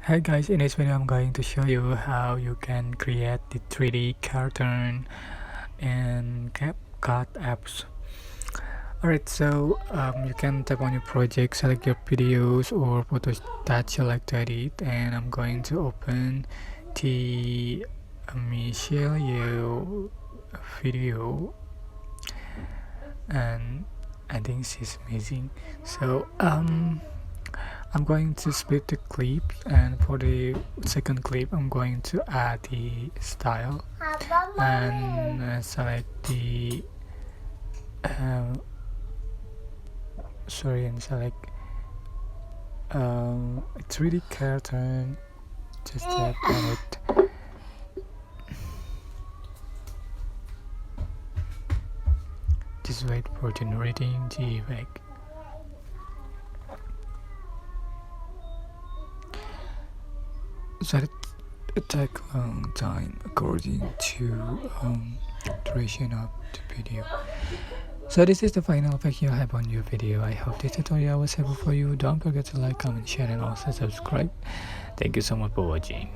Hey guys, in this video I'm going to show you how you can create the 3D cartoon in CapCut apps. Alright, so you can tap on your project, select your videos or photos that you like to edit, and I'm going to open the Michelle video, and I think she's amazing. So I'm going to split the clip, and for the second clip I'm going to add the style and select the and select 3D cartoon. Just tap on it. Just wait for generating the effect. So it takes a long time according to duration of the video. So this is the final effect you have on your video. I hope this tutorial was helpful for you. Don't forget to like, comment, share and also subscribe. Thank you so much for watching.